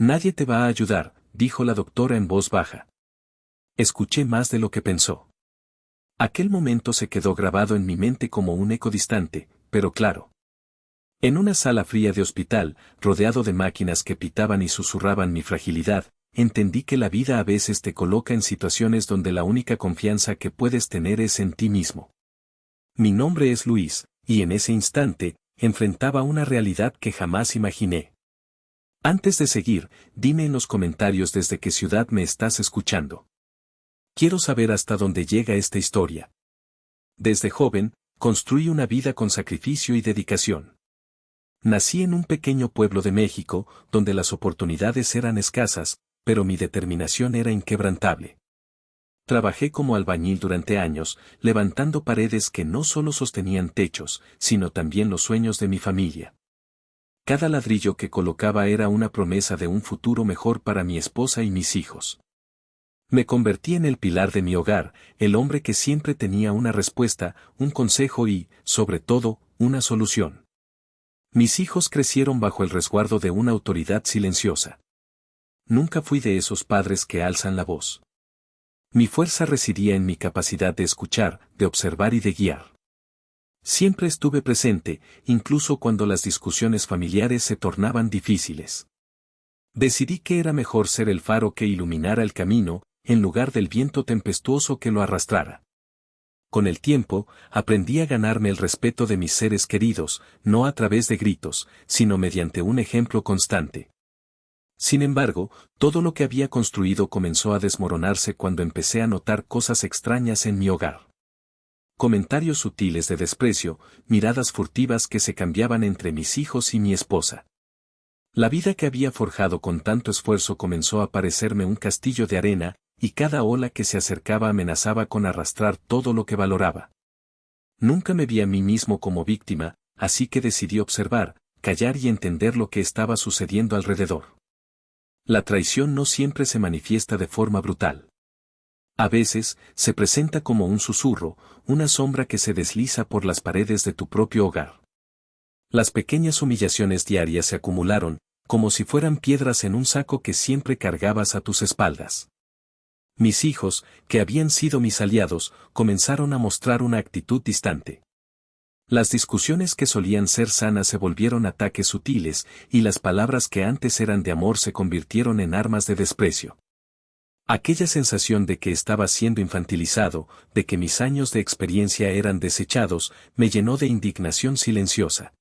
Nadie te va a ayudar, dijo la doctora en voz baja. Escuché más de lo que pensó. Aquel momento se quedó grabado en mi mente como un eco distante, pero claro. En una sala fría de hospital, rodeado de máquinas que pitaban y susurraban mi fragilidad, entendí que la vida a veces te coloca en situaciones donde la única confianza que puedes tener es en ti mismo. Mi nombre es Luis, y en ese instante, enfrentaba una realidad que jamás imaginé. Antes de seguir, dime en los comentarios desde qué ciudad me estás escuchando. Quiero saber hasta dónde llega esta historia. Desde joven, construí una vida con sacrificio y dedicación. Nací en un pequeño pueblo de México, donde las oportunidades eran escasas, pero mi determinación era inquebrantable. Trabajé como albañil durante años, levantando paredes que no solo sostenían techos, sino también los sueños de mi familia. Cada ladrillo que colocaba era una promesa de un futuro mejor para mi esposa y mis hijos. Me convertí en el pilar de mi hogar, el hombre que siempre tenía una respuesta, un consejo y, sobre todo, una solución. Mis hijos crecieron bajo el resguardo de una autoridad silenciosa. Nunca fui de esos padres que alzan la voz. Mi fuerza residía en mi capacidad de escuchar, de observar y de guiar. Siempre estuve presente, incluso cuando las discusiones familiares se tornaban difíciles. Decidí que era mejor ser el faro que iluminara el camino, en lugar del viento tempestuoso que lo arrastrara. Con el tiempo, aprendí a ganarme el respeto de mis seres queridos, no a través de gritos, sino mediante un ejemplo constante. Sin embargo, todo lo que había construido comenzó a desmoronarse cuando empecé a notar cosas extrañas en mi hogar. Comentarios sutiles de desprecio, miradas furtivas que se cambiaban entre mis hijos y mi esposa. La vida que había forjado con tanto esfuerzo comenzó a parecerme un castillo de arena, y cada ola que se acercaba amenazaba con arrastrar todo lo que valoraba. Nunca me vi a mí mismo como víctima, así que decidí observar, callar y entender lo que estaba sucediendo alrededor. La traición no siempre se manifiesta de forma brutal. A veces, se presenta como un susurro, una sombra que se desliza por las paredes de tu propio hogar. Las pequeñas humillaciones diarias se acumularon, como si fueran piedras en un saco que siempre cargabas a tus espaldas. Mis hijos, que habían sido mis aliados, comenzaron a mostrar una actitud distante. Las discusiones que solían ser sanas se volvieron ataques sutiles, y las palabras que antes eran de amor se convirtieron en armas de desprecio. Aquella sensación de que estaba siendo infantilizado, de que mis años de experiencia eran desechados, me llenó de indignación silenciosa.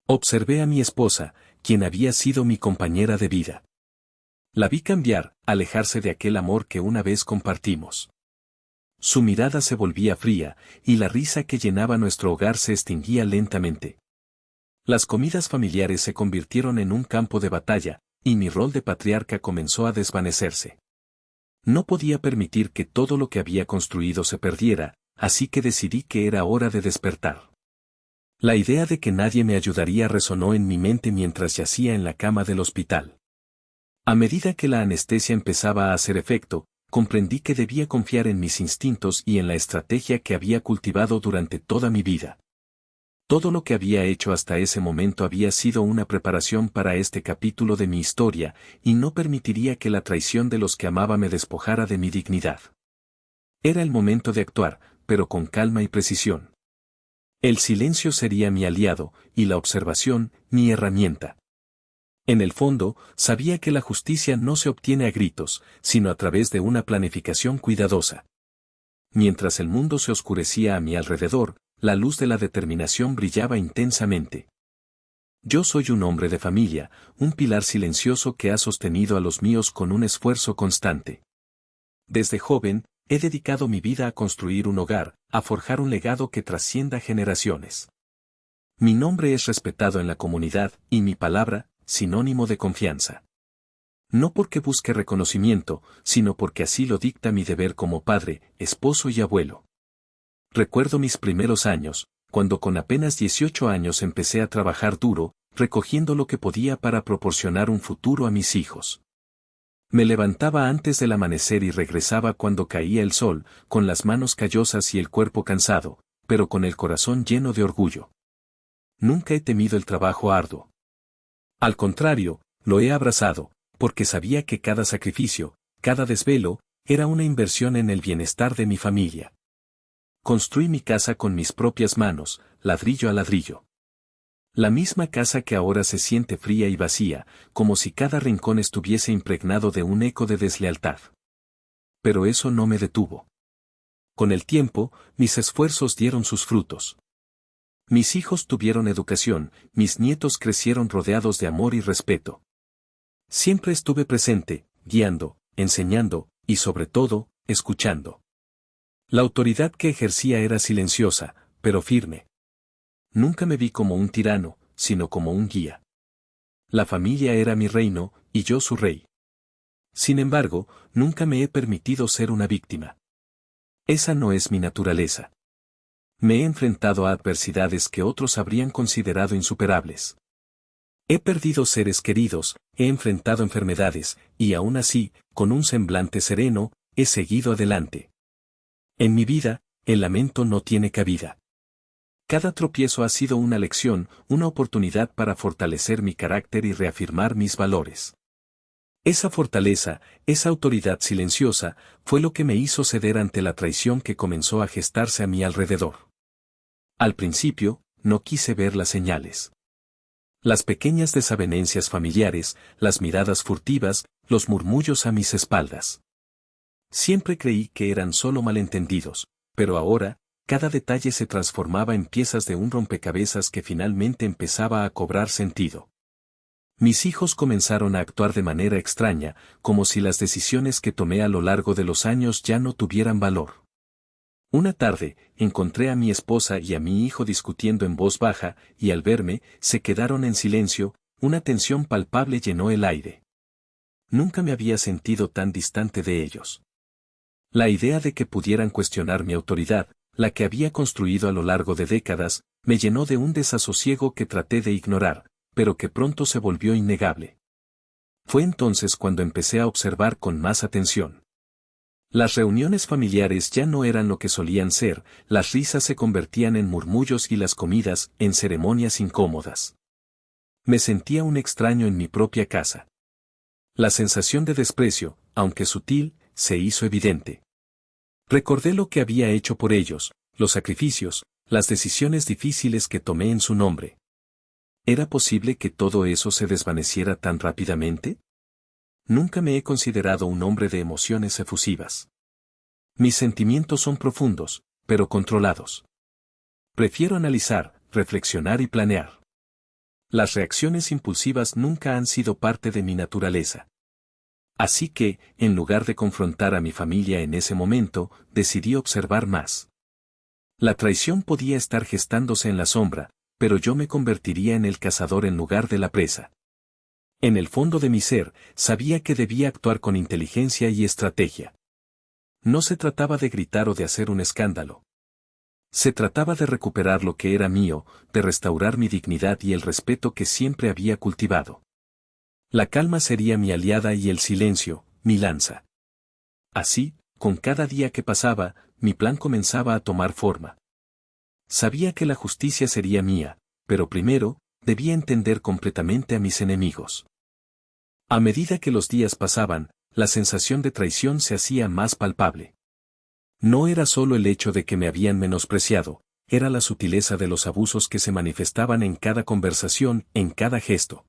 Observé a mi esposa, quien había sido mi compañera de vida. La vi cambiar, alejarse de aquel amor que una vez compartimos. Su mirada se volvía fría, y la risa que llenaba nuestro hogar se extinguía lentamente. Las comidas familiares se convirtieron en un campo de batalla, y mi rol de patriarca comenzó a desvanecerse. No podía permitir que todo lo que había construido se perdiera, así que decidí que era hora de despertar. La idea de que nadie me ayudaría resonó en mi mente mientras yacía en la cama del hospital. A medida que la anestesia empezaba a hacer efecto, comprendí que debía confiar en mis instintos y en la estrategia que había cultivado durante toda mi vida. Todo lo que había hecho hasta ese momento había sido una preparación para este capítulo de mi historia, y no permitiría que la traición de los que amaba me despojara de mi dignidad. Era el momento de actuar, pero con calma y precisión. El silencio sería mi aliado, y la observación, mi herramienta. En el fondo, sabía que la justicia no se obtiene a gritos, sino a través de una planificación cuidadosa. Mientras el mundo se oscurecía a mi alrededor, la luz de la determinación brillaba intensamente. Yo soy un hombre de familia, un pilar silencioso que ha sostenido a los míos con un esfuerzo constante. Desde joven, he dedicado mi vida a construir un hogar, a forjar un legado que trascienda generaciones. Mi nombre es respetado en la comunidad, y mi palabra, sinónimo de confianza. No porque busque reconocimiento, sino porque así lo dicta mi deber como padre, esposo y abuelo. Recuerdo mis primeros años, cuando con apenas 18 años empecé a trabajar duro, recogiendo lo que podía para proporcionar un futuro a mis hijos. Me levantaba antes del amanecer y regresaba cuando caía el sol, con las manos callosas y el cuerpo cansado, pero con el corazón lleno de orgullo. Nunca he temido el trabajo arduo. Al contrario, lo he abrazado, porque sabía que cada sacrificio, cada desvelo, era una inversión en el bienestar de mi familia. Construí mi casa con mis propias manos, ladrillo a ladrillo. La misma casa que ahora se siente fría y vacía, como si cada rincón estuviese impregnado de un eco de deslealtad. Pero eso no me detuvo. Con el tiempo, mis esfuerzos dieron sus frutos. Mis hijos tuvieron educación, mis nietos crecieron rodeados de amor y respeto. Siempre estuve presente, guiando, enseñando, y sobre todo, escuchando. La autoridad que ejercía era silenciosa, pero firme. Nunca me vi como un tirano, sino como un guía. La familia era mi reino, y yo su rey. Sin embargo, nunca me he permitido ser una víctima. Esa no es mi naturaleza. Me he enfrentado a adversidades que otros habrían considerado insuperables. He perdido seres queridos, he enfrentado enfermedades, y aún así, con un semblante sereno, he seguido adelante. En mi vida, el lamento no tiene cabida. Cada tropiezo ha sido una lección, una oportunidad para fortalecer mi carácter y reafirmar mis valores. Esa fortaleza, esa autoridad silenciosa, fue lo que me hizo ceder ante la traición que comenzó a gestarse a mi alrededor. Al principio, no quise ver las señales. Las pequeñas desavenencias familiares, las miradas furtivas, los murmullos a mis espaldas. Siempre creí que eran solo malentendidos, pero ahora, cada detalle se transformaba en piezas de un rompecabezas que finalmente empezaba a cobrar sentido. Mis hijos comenzaron a actuar de manera extraña, como si las decisiones que tomé a lo largo de los años ya no tuvieran valor. Una tarde, encontré a mi esposa y a mi hijo discutiendo en voz baja, y al verme, se quedaron en silencio, una tensión palpable llenó el aire. Nunca me había sentido tan distante de ellos. La idea de que pudieran cuestionar mi autoridad, la que había construido a lo largo de décadas, me llenó de un desasosiego que traté de ignorar, pero que pronto se volvió innegable. Fue entonces cuando empecé a observar con más atención. Las reuniones familiares ya no eran lo que solían ser, las risas se convertían en murmullos y las comidas en ceremonias incómodas. Me sentía un extraño en mi propia casa. La sensación de desprecio, aunque sutil, se hizo evidente. Recordé lo que había hecho por ellos, los sacrificios, las decisiones difíciles que tomé en su nombre. ¿Era posible que todo eso se desvaneciera tan rápidamente? Nunca me he considerado un hombre de emociones efusivas. Mis sentimientos son profundos, pero controlados. Prefiero analizar, reflexionar y planear. Las reacciones impulsivas nunca han sido parte de mi naturaleza. Así que, en lugar de confrontar a mi familia en ese momento, decidí observar más. La traición podía estar gestándose en la sombra, pero yo me convertiría en el cazador en lugar de la presa. En el fondo de mi ser, sabía que debía actuar con inteligencia y estrategia. No se trataba de gritar o de hacer un escándalo. Se trataba de recuperar lo que era mío, de restaurar mi dignidad y el respeto que siempre había cultivado. La calma sería mi aliada y el silencio, mi lanza. Así, con cada día que pasaba, mi plan comenzaba a tomar forma. Sabía que la justicia sería mía, pero primero, debía entender completamente a mis enemigos. A medida que los días pasaban, la sensación de traición se hacía más palpable. No era solo el hecho de que me habían menospreciado, era la sutileza de los abusos que se manifestaban en cada conversación, en cada gesto.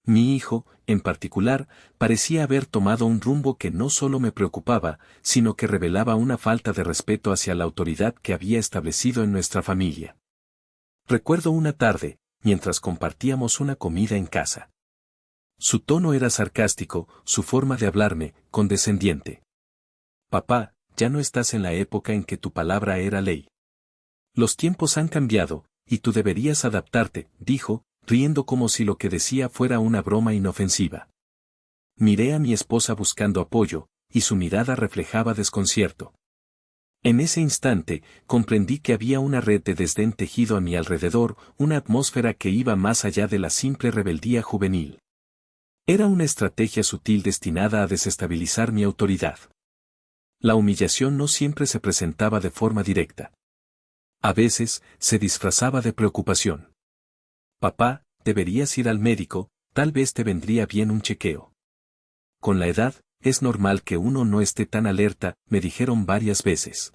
Mi hijo, en particular, parecía haber tomado un rumbo que no solo me preocupaba, sino que revelaba una falta de respeto hacia la autoridad que había establecido en nuestra familia. Recuerdo una tarde, mientras compartíamos una comida en casa. Su tono era sarcástico, su forma de hablarme, condescendiente. Papá, ya no estás en la época en que tu palabra era ley. Los tiempos han cambiado, y tú deberías adaptarte, dijo, riendo como si lo que decía fuera una broma inofensiva. Miré a mi esposa buscando apoyo, y su mirada reflejaba desconcierto. En ese instante, comprendí que había una red de desdén tejido a mi alrededor, una atmósfera que iba más allá de la simple rebeldía juvenil. Era una estrategia sutil destinada a desestabilizar mi autoridad. La humillación no siempre se presentaba de forma directa. A veces, se disfrazaba de preocupación. Papá, deberías ir al médico, tal vez te vendría bien un chequeo. con la edad, es normal que uno no esté tan alerta, me dijeron varias veces.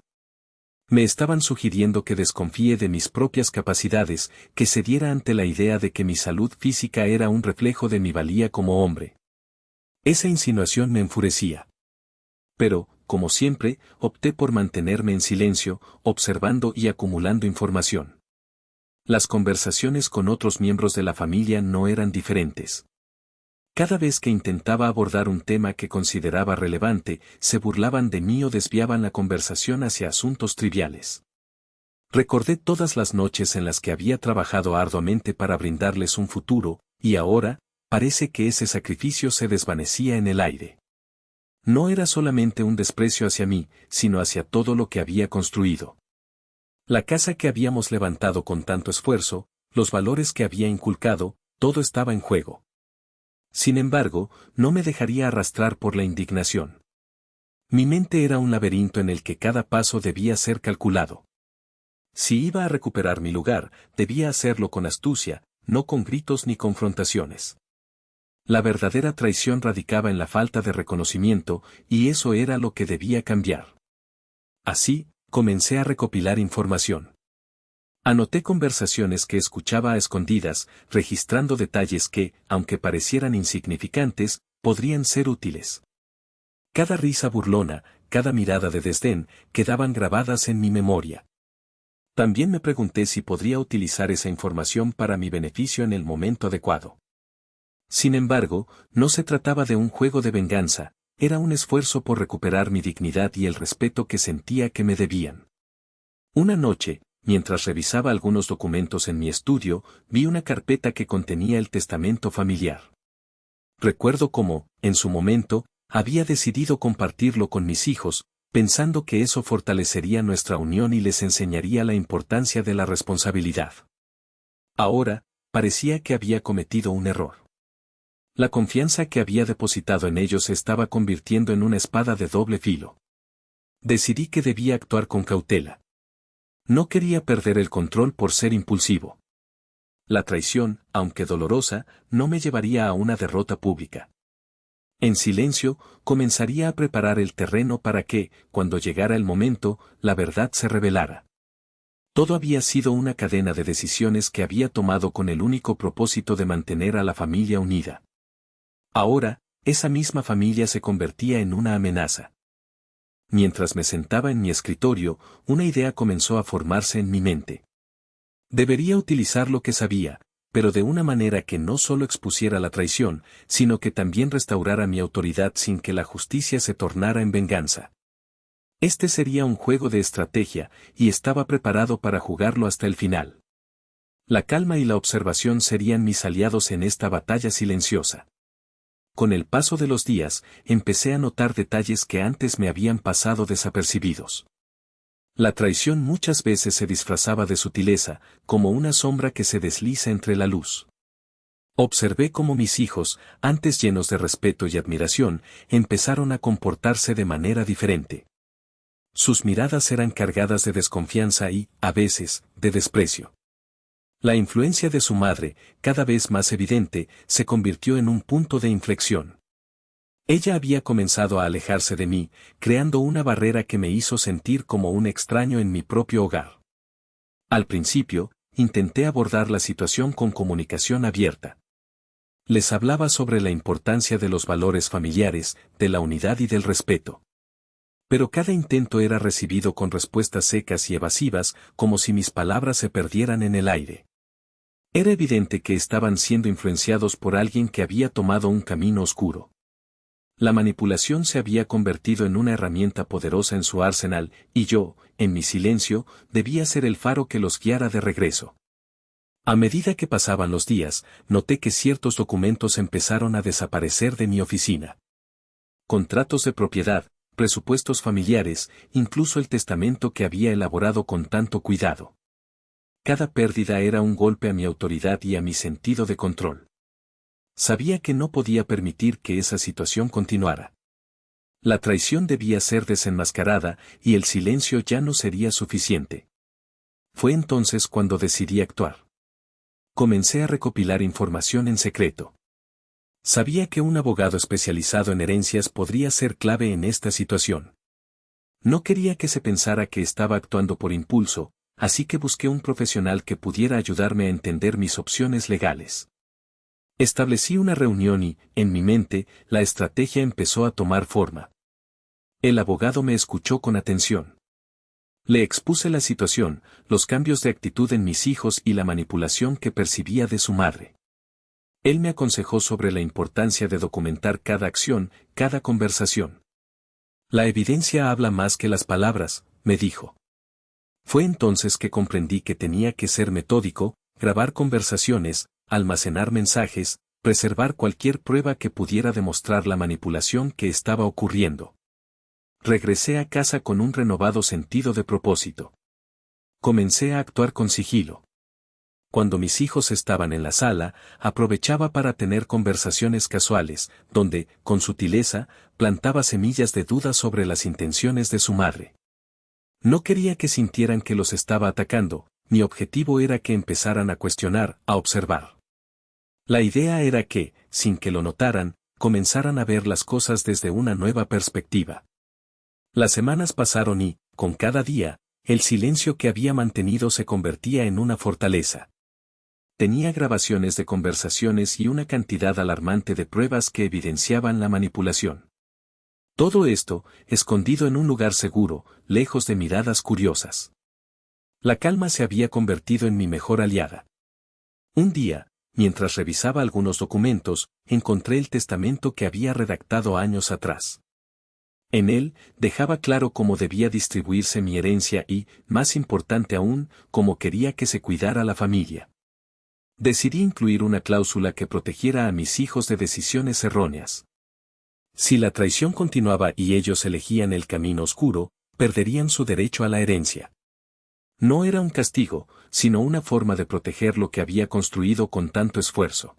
Me estaban sugiriendo que desconfíe de mis propias capacidades, que cediera ante la idea de que mi salud física era un reflejo de mi valía como hombre. Esa insinuación me enfurecía. Pero, como siempre, opté por mantenerme en silencio, observando y acumulando información. Las conversaciones con otros miembros de la familia no eran diferentes. Cada vez que intentaba abordar un tema que consideraba relevante, se burlaban de mí o desviaban la conversación hacia asuntos triviales. Recordé todas las noches en las que había trabajado arduamente para brindarles un futuro, y ahora, parece que ese sacrificio se desvanecía en el aire. No era solamente un desprecio hacia mí, sino hacia todo lo que había construido. La casa que habíamos levantado con tanto esfuerzo, los valores que había inculcado, todo estaba en juego. Sin embargo, no me dejaría arrastrar por la indignación. Mi mente era un laberinto en el que cada paso debía ser calculado. Si iba a recuperar mi lugar, debía hacerlo con astucia, no con gritos ni confrontaciones. La verdadera traición radicaba en la falta de reconocimiento, y eso era lo que debía cambiar. Así, comencé a recopilar información. Anoté conversaciones que escuchaba a escondidas, registrando detalles que, aunque parecieran insignificantes, podrían ser útiles. Cada risa burlona, cada mirada de desdén, quedaban grabadas en mi memoria. También me pregunté si podría utilizar esa información para mi beneficio en el momento adecuado. Sin embargo, no se trataba de un juego de venganza, era un esfuerzo por recuperar mi dignidad y el respeto que sentía que me debían. Una noche, mientras revisaba algunos documentos en mi estudio, vi una carpeta que contenía el testamento familiar. Recuerdo cómo, en su momento, había decidido compartirlo con mis hijos, pensando que eso fortalecería nuestra unión y les enseñaría la importancia de la responsabilidad. Ahora, parecía que había cometido un error. La confianza que había depositado en ellos se estaba convirtiendo en una espada de doble filo. Decidí que debía actuar con cautela. No quería perder el control por ser impulsivo. La traición, aunque dolorosa, no me llevaría a una derrota pública. En silencio, comenzaría a preparar el terreno para que, cuando llegara el momento, la verdad se revelara. Todo había sido una cadena de decisiones que había tomado con el único propósito de mantener a la familia unida. Ahora, esa misma familia se convertía en una amenaza. Mientras me sentaba en mi escritorio, una idea comenzó a formarse en mi mente. Debería utilizar lo que sabía, pero de una manera que no solo expusiera la traición, sino que también restaurara mi autoridad sin que la justicia se tornara en venganza. Este sería un juego de estrategia, y estaba preparado para jugarlo hasta el final. La calma y la observación serían mis aliados en esta batalla silenciosa. Con el paso de los días, empecé a notar detalles que antes me habían pasado desapercibidos. La traición muchas veces se disfrazaba de sutileza, como una sombra que se desliza entre la luz. Observé cómo mis hijos, antes llenos de respeto y admiración, empezaron a comportarse de manera diferente. Sus miradas eran cargadas de desconfianza y, a veces, de desprecio. La influencia de su madre, cada vez más evidente, se convirtió en un punto de inflexión. Ella había comenzado a alejarse de mí, creando una barrera que me hizo sentir como un extraño en mi propio hogar. Al principio, intenté abordar la situación con comunicación abierta. Les hablaba sobre la importancia de los valores familiares, de la unidad y del respeto. Pero cada intento era recibido con respuestas secas y evasivas, como si mis palabras se perdieran en el aire. Era evidente que estaban siendo influenciados por alguien que había tomado un camino oscuro. La manipulación se había convertido en una herramienta poderosa en su arsenal, y yo, en mi silencio, debía ser el faro que los guiara de regreso. A medida que pasaban los días, noté que ciertos documentos empezaron a desaparecer de mi oficina. Contratos de propiedad, presupuestos familiares, incluso el testamento que había elaborado con tanto cuidado. Cada pérdida era un golpe a mi autoridad y a mi sentido de control. Sabía que no podía permitir que esa situación continuara. La traición debía ser desenmascarada y el silencio ya no sería suficiente. Fue entonces cuando decidí actuar. Comencé a recopilar información en secreto. Sabía que un abogado especializado en herencias podría ser clave en esta situación. No quería que se pensara que estaba actuando por impulso, así que busqué un profesional que pudiera ayudarme a entender mis opciones legales. Establecí una reunión y, en mi mente, la estrategia empezó a tomar forma. El abogado me escuchó con atención. Le expuse la situación, los cambios de actitud en mis hijos y la manipulación que percibía de su madre. Él me aconsejó sobre la importancia de documentar cada acción, cada conversación. La evidencia habla más que las palabras, me dijo. Fue entonces que comprendí que tenía que ser metódico, grabar conversaciones, almacenar mensajes, preservar cualquier prueba que pudiera demostrar la manipulación que estaba ocurriendo. Regresé a casa con un renovado sentido de propósito. Comencé a actuar con sigilo. Cuando mis hijos estaban en la sala, aprovechaba para tener conversaciones casuales, donde, con sutileza, plantaba semillas de duda sobre las intenciones de su madre. No quería que sintieran que los estaba atacando, mi objetivo era que empezaran a cuestionar, a observar. La idea era que, sin que lo notaran, comenzaran a ver las cosas desde una nueva perspectiva. Las semanas pasaron y, con cada día, el silencio que había mantenido se convertía en una fortaleza. Tenía grabaciones de conversaciones y una cantidad alarmante de pruebas que evidenciaban la manipulación. Todo esto, escondido en un lugar seguro, lejos de miradas curiosas. La calma se había convertido en mi mejor aliada. Un día, mientras revisaba algunos documentos, encontré el testamento que había redactado años atrás. En él, dejaba claro cómo debía distribuirse mi herencia y, más importante aún, cómo quería que se cuidara la familia. Decidí incluir una cláusula que protegiera a mis hijos de decisiones erróneas. Si la traición continuaba y ellos elegían el camino oscuro, perderían su derecho a la herencia. No era un castigo, sino una forma de proteger lo que había construido con tanto esfuerzo.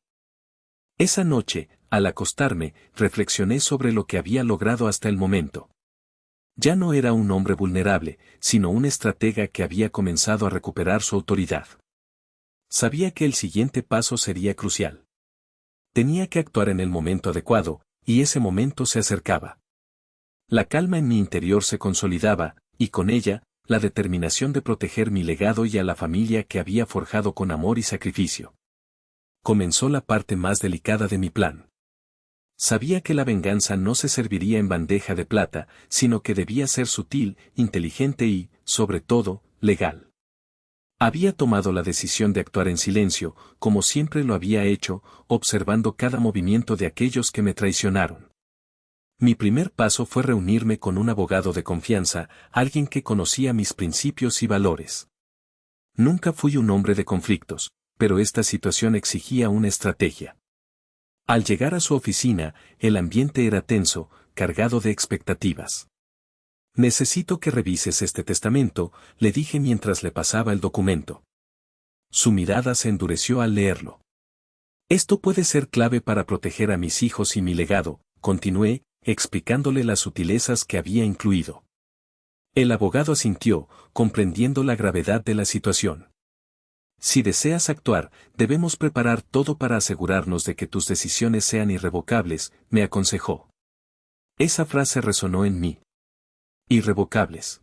Esa noche, al acostarme, reflexioné sobre lo que había logrado hasta el momento. Ya no era un hombre vulnerable, sino un estratega que había comenzado a recuperar su autoridad. Sabía que el siguiente paso sería crucial. Tenía que actuar en el momento adecuado, y ese momento se acercaba. La calma en mi interior se consolidaba, y con ella, la determinación de proteger mi legado y a la familia que había forjado con amor y sacrificio. Comenzó la parte más delicada de mi plan. Sabía que la venganza no se serviría en bandeja de plata, sino que debía ser sutil, inteligente y, sobre todo, legal. Había tomado la decisión de actuar en silencio, como siempre lo había hecho, observando cada movimiento de aquellos que me traicionaron. Mi primer paso fue reunirme con un abogado de confianza, alguien que conocía mis principios y valores. Nunca fui un hombre de conflictos, pero esta situación exigía una estrategia. Al llegar a su oficina, el ambiente era tenso, cargado de expectativas. Necesito que revises este testamento, le dije mientras le pasaba el documento. Su mirada se endureció al leerlo. Esto puede ser clave para proteger a mis hijos y mi legado, continué, explicándole las sutilezas que había incluido. El abogado asintió, comprendiendo la gravedad de la situación. Si deseas actuar, debemos preparar todo para asegurarnos de que tus decisiones sean irrevocables, me aconsejó. Esa frase resonó en mí. Irrevocables.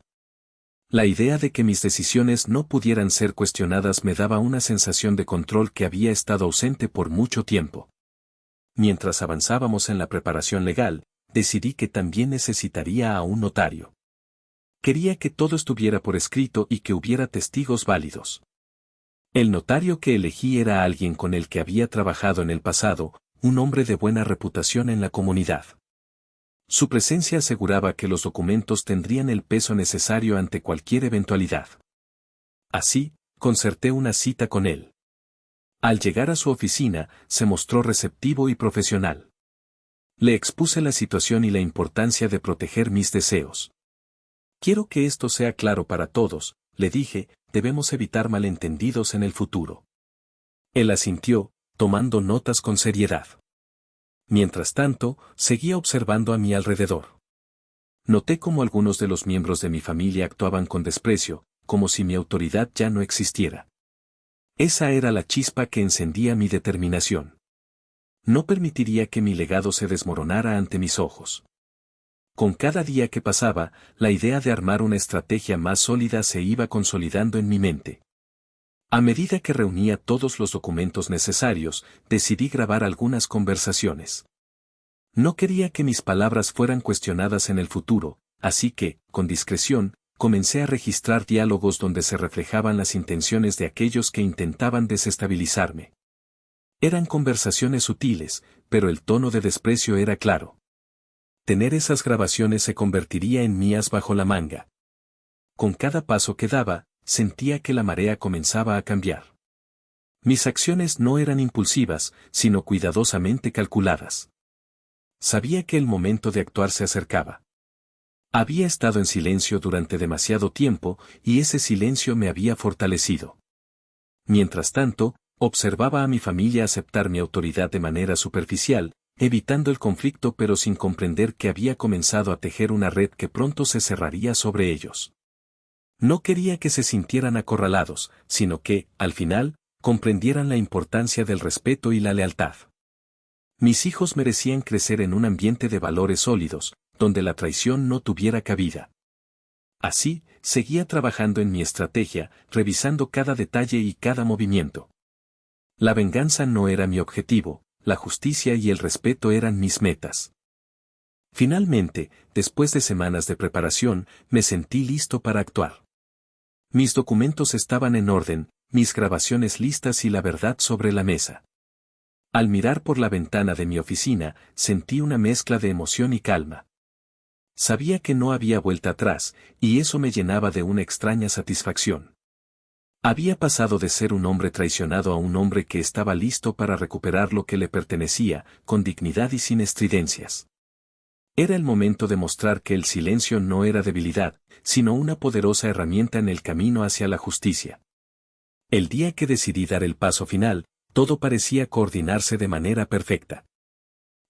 La idea de que mis decisiones no pudieran ser cuestionadas me daba una sensación de control que había estado ausente por mucho tiempo. Mientras avanzábamos en la preparación legal, decidí que también necesitaría a un notario. Quería que todo estuviera por escrito y que hubiera testigos válidos. El notario que elegí era alguien con el que había trabajado en el pasado, un hombre de buena reputación en la comunidad. Su presencia aseguraba que los documentos tendrían el peso necesario ante cualquier eventualidad. Así, concerté una cita con él. Al llegar a su oficina, se mostró receptivo y profesional. Le expuse la situación y la importancia de proteger mis deseos. Quiero que esto sea claro para todos, le dije, debemos evitar malentendidos en el futuro. Él asintió, tomando notas con seriedad. Mientras tanto, seguía observando a mi alrededor. Noté cómo algunos de los miembros de mi familia actuaban con desprecio, como si mi autoridad ya no existiera. Esa era la chispa que encendía mi determinación. No permitiría que mi legado se desmoronara ante mis ojos. Con cada día que pasaba, la idea de armar una estrategia más sólida se iba consolidando en mi mente. A medida que reunía todos los documentos necesarios, decidí grabar algunas conversaciones. No quería que mis palabras fueran cuestionadas en el futuro, así que, con discreción, comencé a registrar diálogos donde se reflejaban las intenciones de aquellos que intentaban desestabilizarme. Eran conversaciones sutiles, pero el tono de desprecio era claro. Tener esas grabaciones se convertiría en mías bajo la manga. Con cada paso que daba, sentía que la marea comenzaba a cambiar. Mis acciones no eran impulsivas, sino cuidadosamente calculadas. Sabía que el momento de actuar se acercaba. Había estado en silencio durante demasiado tiempo, y ese silencio me había fortalecido. Mientras tanto, observaba a mi familia aceptar mi autoridad de manera superficial, evitando el conflicto pero sin comprender que había comenzado a tejer una red que pronto se cerraría sobre ellos. No quería que se sintieran acorralados, sino que, al final, comprendieran la importancia del respeto y la lealtad. Mis hijos merecían crecer en un ambiente de valores sólidos, donde la traición no tuviera cabida. Así, seguía trabajando en mi estrategia, revisando cada detalle y cada movimiento. La venganza no era mi objetivo, la justicia y el respeto eran mis metas. Finalmente, después de semanas de preparación, me sentí listo para actuar. Mis documentos estaban en orden, mis grabaciones listas y la verdad sobre la mesa. Al mirar por la ventana de mi oficina, sentí una mezcla de emoción y calma. Sabía que no había vuelta atrás, y eso me llenaba de una extraña satisfacción. Había pasado de ser un hombre traicionado a un hombre que estaba listo para recuperar lo que le pertenecía, con dignidad y sin estridencias. Era el momento de mostrar que el silencio no era debilidad, sino una poderosa herramienta en el camino hacia la justicia. El día que decidí dar el paso final, todo parecía coordinarse de manera perfecta.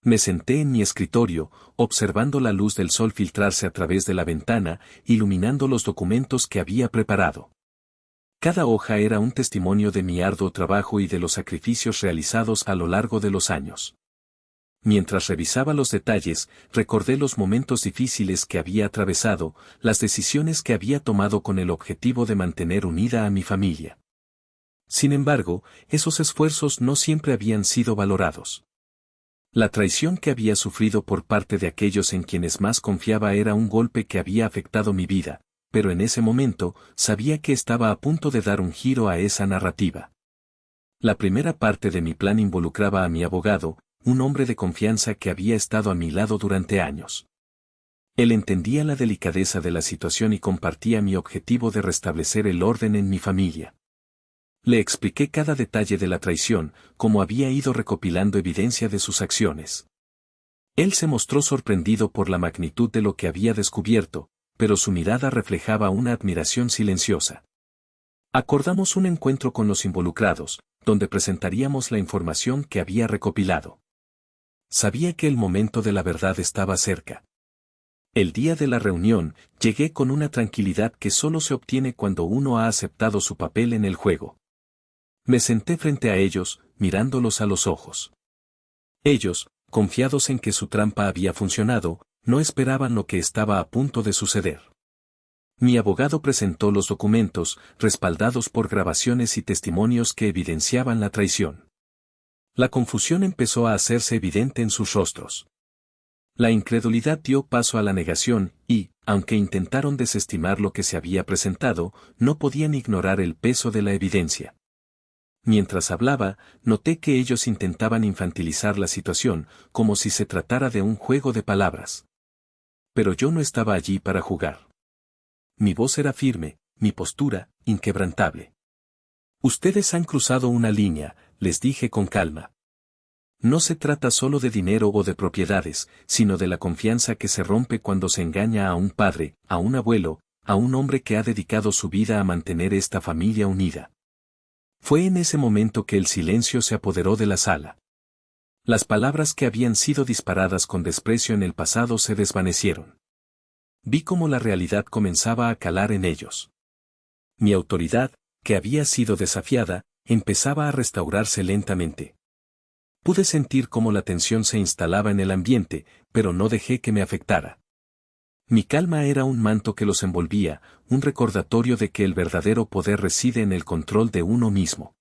Me senté en mi escritorio, observando la luz del sol filtrarse a través de la ventana, iluminando los documentos que había preparado. Cada hoja era un testimonio de mi arduo trabajo y de los sacrificios realizados a lo largo de los años. Mientras revisaba los detalles, recordé los momentos difíciles que había atravesado, las decisiones que había tomado con el objetivo de mantener unida a mi familia. Sin embargo, esos esfuerzos no siempre habían sido valorados. La traición que había sufrido por parte de aquellos en quienes más confiaba era un golpe que había afectado mi vida, pero en ese momento, sabía que estaba a punto de dar un giro a esa narrativa. La primera parte de mi plan involucraba a mi abogado, un hombre de confianza que había estado a mi lado durante años. Él entendía la delicadeza de la situación y compartía mi objetivo de restablecer el orden en mi familia. Le expliqué cada detalle de la traición, cómo había ido recopilando evidencia de sus acciones. Él se mostró sorprendido por la magnitud de lo que había descubierto, pero su mirada reflejaba una admiración silenciosa. Acordamos un encuentro con los involucrados, donde presentaríamos la información que había recopilado. Sabía que el momento de la verdad estaba cerca. El día de la reunión, llegué con una tranquilidad que solo se obtiene cuando uno ha aceptado su papel en el juego. Me senté frente a ellos, mirándolos a los ojos. Ellos, confiados en que su trampa había funcionado, no esperaban lo que estaba a punto de suceder. Mi abogado presentó los documentos, respaldados por grabaciones y testimonios que evidenciaban la traición. La confusión empezó a hacerse evidente en sus rostros. La incredulidad dio paso a la negación, y, aunque intentaron desestimar lo que se había presentado, no podían ignorar el peso de la evidencia. Mientras hablaba, noté que ellos intentaban infantilizar la situación, como si se tratara de un juego de palabras. Pero yo no estaba allí para jugar. Mi voz era firme, mi postura, inquebrantable. Ustedes han cruzado una línea, les dije con calma. No se trata solo de dinero o de propiedades, sino de la confianza que se rompe cuando se engaña a un padre, a un abuelo, a un hombre que ha dedicado su vida a mantener esta familia unida. Fue en ese momento que el silencio se apoderó de la sala. Las palabras que habían sido disparadas con desprecio en el pasado se desvanecieron. Vi cómo la realidad comenzaba a calar en ellos. Mi autoridad, que había sido desafiada, empezaba a restaurarse lentamente. Pude sentir cómo la tensión se instalaba en el ambiente, pero no dejé que me afectara. Mi calma era un manto que los envolvía, un recordatorio de que el verdadero poder reside en el control de uno mismo.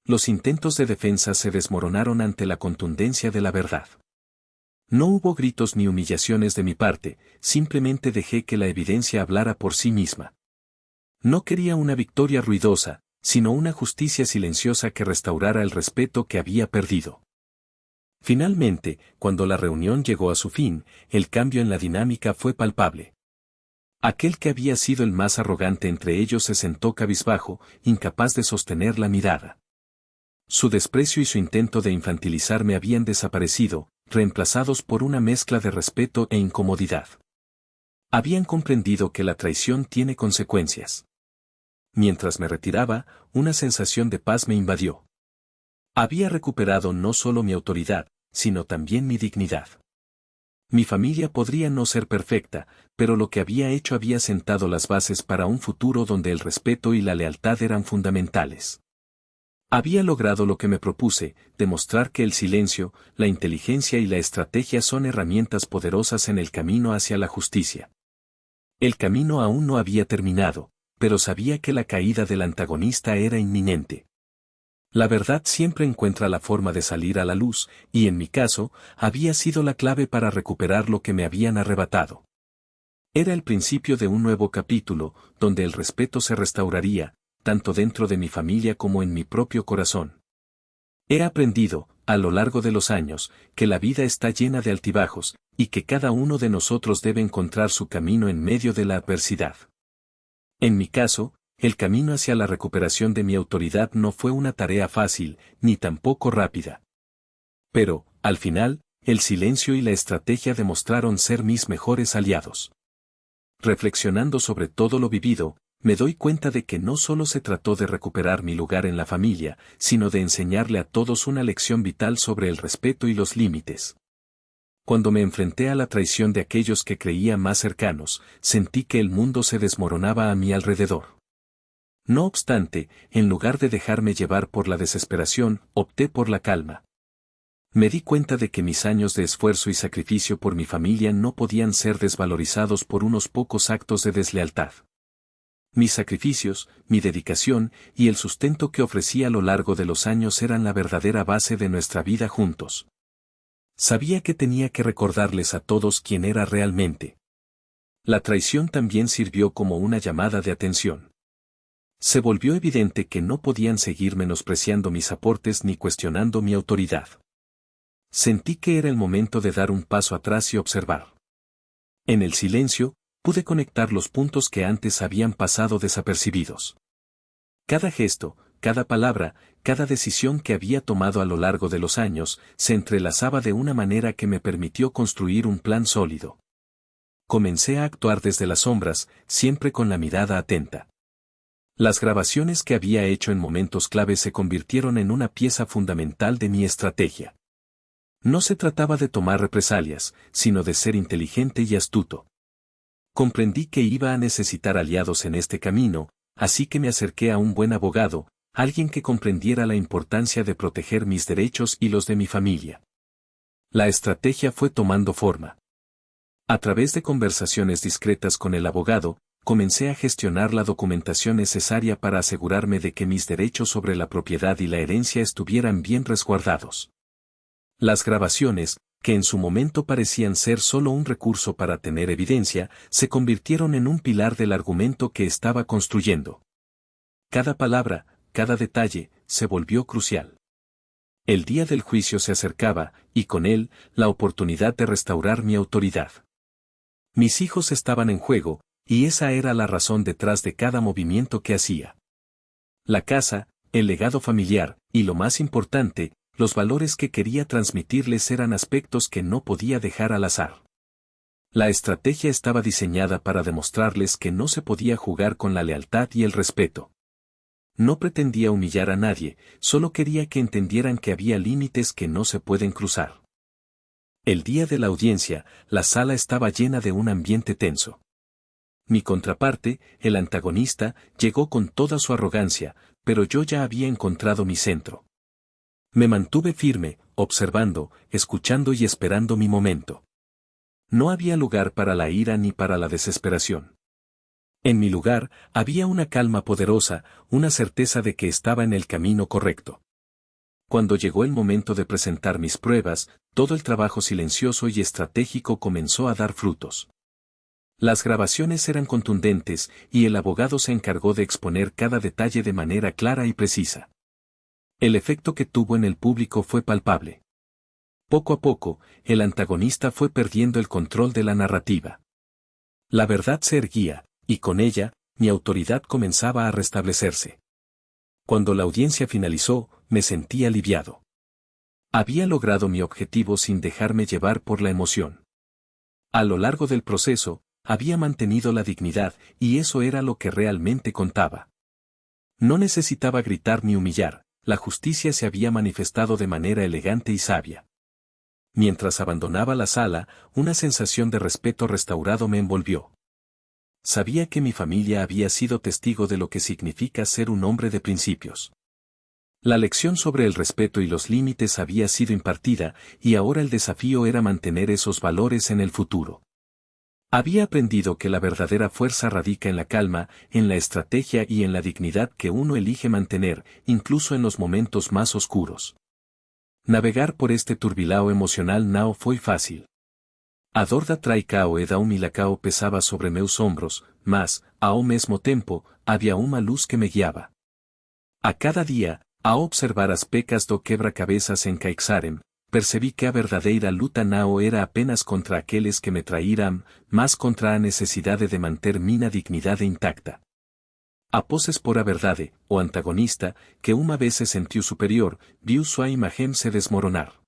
Los intentos de defensa se desmoronaron ante la contundencia de la verdad. No hubo gritos ni humillaciones de mi parte, simplemente dejé que la evidencia hablara por sí misma. No quería una victoria ruidosa, sino una justicia silenciosa que restaurara el respeto que había perdido. Finalmente, cuando la reunión llegó a su fin, el cambio en la dinámica fue palpable. Aquel que había sido el más arrogante entre ellos se sentó cabizbajo, incapaz de sostener la mirada. Su desprecio y su intento de infantilizarme habían desaparecido, reemplazados por una mezcla de respeto e incomodidad. Habían comprendido que la traición tiene consecuencias. Mientras me retiraba, una sensación de paz me invadió. Había recuperado no solo mi autoridad, sino también mi dignidad. Mi familia podría no ser perfecta, pero lo que había hecho había sentado las bases para un futuro donde el respeto y la lealtad eran fundamentales. Había logrado lo que me propuse, demostrar que el silencio, la inteligencia y la estrategia son herramientas poderosas en el camino hacia la justicia. El camino aún no había terminado, pero sabía que la caída del antagonista era inminente. La verdad siempre encuentra la forma de salir a la luz, y en mi caso, había sido la clave para recuperar lo que me habían arrebatado. Era el principio de un nuevo capítulo, donde el respeto se restauraría, tanto dentro de mi familia como en mi propio corazón. He aprendido, a lo largo de los años, que la vida está llena de altibajos, y que cada uno de nosotros debe encontrar su camino en medio de la adversidad. En mi caso, el camino hacia la recuperación de mi autoridad no fue una tarea fácil, ni tampoco rápida. Pero, al final, el silencio y la estrategia demostraron ser mis mejores aliados. Reflexionando sobre todo lo vivido, me doy cuenta de que no solo se trató de recuperar mi lugar en la familia, sino de enseñarle a todos una lección vital sobre el respeto y los límites. Cuando me enfrenté a la traición de aquellos que creía más cercanos, sentí que el mundo se desmoronaba a mi alrededor. No obstante, en lugar de dejarme llevar por la desesperación, opté por la calma. Me di cuenta de que mis años de esfuerzo y sacrificio por mi familia no podían ser desvalorizados por unos pocos actos de deslealtad. Mis sacrificios, mi dedicación y el sustento que ofrecí a lo largo de los años eran la verdadera base de nuestra vida juntos. Sabía que tenía que recordarles a todos quién era realmente. La traición también sirvió como una llamada de atención. Se volvió evidente que no podían seguir menospreciando mis aportes ni cuestionando mi autoridad. Sentí que era el momento de dar un paso atrás y observar. En el silencio, pude conectar los puntos que antes habían pasado desapercibidos. Cada gesto, cada palabra, cada decisión que había tomado a lo largo de los años, se entrelazaba de una manera que me permitió construir un plan sólido. Comencé a actuar desde las sombras, siempre con la mirada atenta. Las grabaciones que había hecho en momentos clave se convirtieron en una pieza fundamental de mi estrategia. No se trataba de tomar represalias, sino de ser inteligente y astuto. Comprendí que iba a necesitar aliados en este camino, así que me acerqué a un buen abogado, alguien que comprendiera la importancia de proteger mis derechos y los de mi familia. La estrategia fue tomando forma. A través de conversaciones discretas con el abogado, comencé a gestionar la documentación necesaria para asegurarme de que mis derechos sobre la propiedad y la herencia estuvieran bien resguardados. Las grabaciones, que en su momento parecían ser solo un recurso para tener evidencia, se convirtieron en un pilar del argumento que estaba construyendo. Cada palabra, cada detalle, se volvió crucial. El día del juicio se acercaba, y con él, la oportunidad de restaurar mi autoridad. Mis hijos estaban en juego, y esa era la razón detrás de cada movimiento que hacía. La casa, el legado familiar, y lo más importante, los valores que quería transmitirles eran aspectos que no podía dejar al azar. La estrategia estaba diseñada para demostrarles que no se podía jugar con la lealtad y el respeto. No pretendía humillar a nadie, solo quería que entendieran que había límites que no se pueden cruzar. El día de la audiencia, la sala estaba llena de un ambiente tenso. Mi contraparte, el antagonista, llegó con toda su arrogancia, pero yo ya había encontrado mi centro. Me mantuve firme, observando, escuchando y esperando mi momento. No había lugar para la ira ni para la desesperación. En mi lugar, había una calma poderosa, una certeza de que estaba en el camino correcto. Cuando llegó el momento de presentar mis pruebas, todo el trabajo silencioso y estratégico comenzó a dar frutos. Las grabaciones eran contundentes, y el abogado se encargó de exponer cada detalle de manera clara y precisa. El efecto que tuvo en el público fue palpable. Poco a poco, el antagonista fue perdiendo el control de la narrativa. La verdad se erguía, y con ella, mi autoridad comenzaba a restablecerse. Cuando la audiencia finalizó, me sentí aliviado. Había logrado mi objetivo sin dejarme llevar por la emoción. A lo largo del proceso, había mantenido la dignidad, y eso era lo que realmente contaba. No necesitaba gritar ni humillar, la justicia se había manifestado de manera elegante y sabia. Mientras abandonaba la sala, una sensación de respeto restaurado me envolvió. Sabía que mi familia había sido testigo de lo que significa ser un hombre de principios. La lección sobre el respeto y los límites había sido impartida, y ahora el desafío era mantener esos valores en el futuro. Había aprendido que la verdadera fuerza radica en la calma, en la estrategia y en la dignidad que uno elige mantener, incluso en los momentos más oscuros. Navegar por este turbilao emocional no foi fácil. A dor da traicao e da humilacao pesaba sobre meus hombros, mas, ao mesmo tempo, había uma luz que me guiaba. A cada día, ao observar as pecas do quebra-cabezas en Caixarem, percebí que a verdadeira luta não era apenas contra aqueles que me traíram, mas contra a necesidade de manter minha dignidade intacta. Após expor a verdade, o antagonista, que uma vez se sentiu superior, viu sua imagem se desmoronar.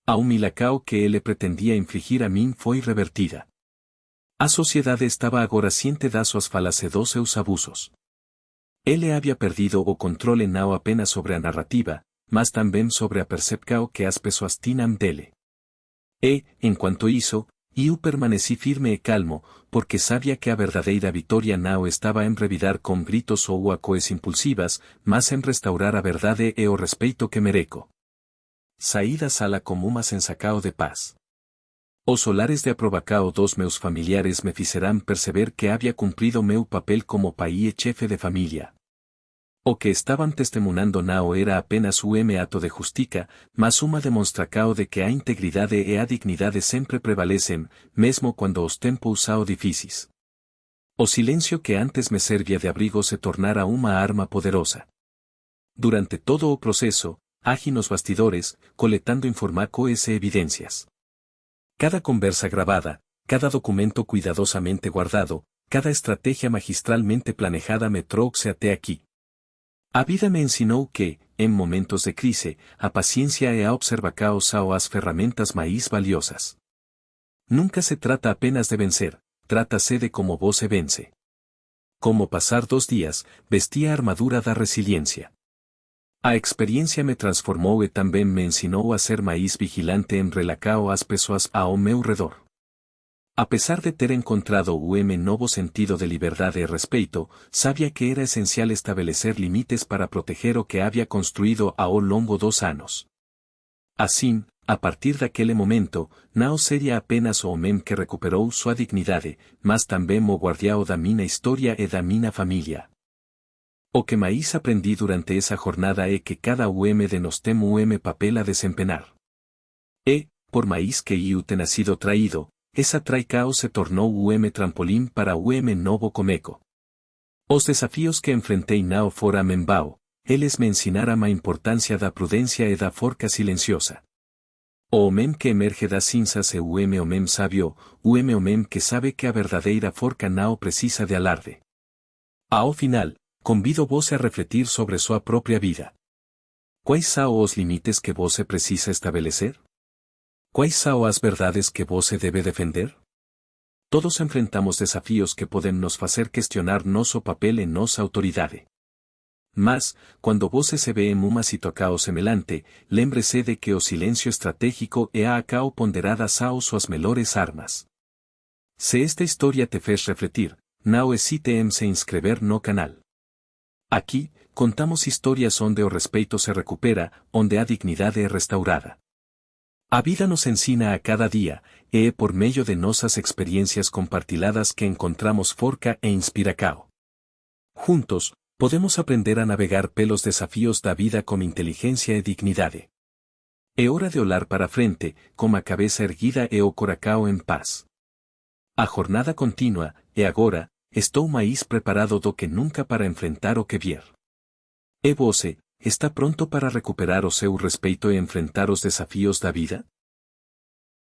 A humilacao que ele pretendia infligir a mim foi revertida. A sociedade estava agora ciente das suas falas e dos seus abusos. Ele había perdido o controle não apenas sobre a narrativa, mas também sobre a percepção que as pessoas tinham dele. E, enquanto isso, eu permaneci firme e calmo, porque sabia que a verdadeira vitória não estava em revidar com gritos ou acoes impulsivas, mas em restaurar a verdade e o respeito que mereco. Saí da sala como uma sensacao de paz. Os solares de aprobacao dos meus familiares me fizeram perceber que havia cumprido meu papel como pai e chefe de família. O que estaban testemunando não era apenas um ato de justiça, mas uma demonstração de que a integridade e a dignidade sempre prevalecem, mesmo quando os tempos são difíceis. O silêncio que antes me servia de abrigo se tornara uma arma poderosa. Durante todo o processo, agi nos bastidores, coletando informações e evidências. Cada conversa grabada, cada documento cuidadosamente guardado, cada estratégia magistralmente planejada me trouxe até aqui. A vida me ensinou que, em momentos de crise, a paciência e a observação são as ferramentas mais valiosas. Nunca se trata apenas de vencer, trata-se de como você vence. Como passar 2 dias, vesti a armadura da resiliência. A experiência me transformou e também me ensinou a ser mais vigilante em relação às pessoas ao meu redor. A pesar de ter encontrado novo sentido de liberdade e respeito, sabia que era essencial estabelecer limites para proteger o que havia construído ao longo dos anos. Assim, a partir daquele momento, não seria apenas o homem que recuperou sua dignidade, mas também o guardião da minha história e da minha família. O que mais aprendi durante essa jornada é que cada de nós tem papel a desempenhar. E, por mais que eu tenha sido traído, essa traicao se tornou trampolim para novo comeco. Os desafios que enfrentei não foram en vão, eles me ensinaram a importância da prudência e da forca silenciosa. O homem que emerge das cinzas é o homem sábio, o homem que sabe que a verdadeira forca não precisa de alarde. Ao final, convido você a refletir sobre sua própria vida. Quais são os limites que você precisa estabelecer? Quais são as verdades que você debe defender? Todos enfrentamos desafios que podem nos fazer questionar nosso papel e nossa autoridade. Mas, quando você se vê em uma situação semelhante, lembre-se de que o silêncio estratégico e a acao ponderada são suas melhores armas. Se esta história te fez refletir, não hesite em se inscrever no canal. Aqui, contamos historias onde o respeito se recupera, onde a dignidade é restaurada. A vida nos ensina a cada día, e é por medio de nosas experiencias compartiladas que encontramos forca e inspiracao. Juntos, podemos aprender a navegar pelos desafíos da vida con inteligencia e dignidade. É hora de olar para frente, con a cabeza erguida e o coracao en paz. A jornada continua, e agora, estou máis preparado do que nunca para enfrentar o que vier. E você, está pronto para recuperar o seu respeito e enfrentar os desafíos da vida?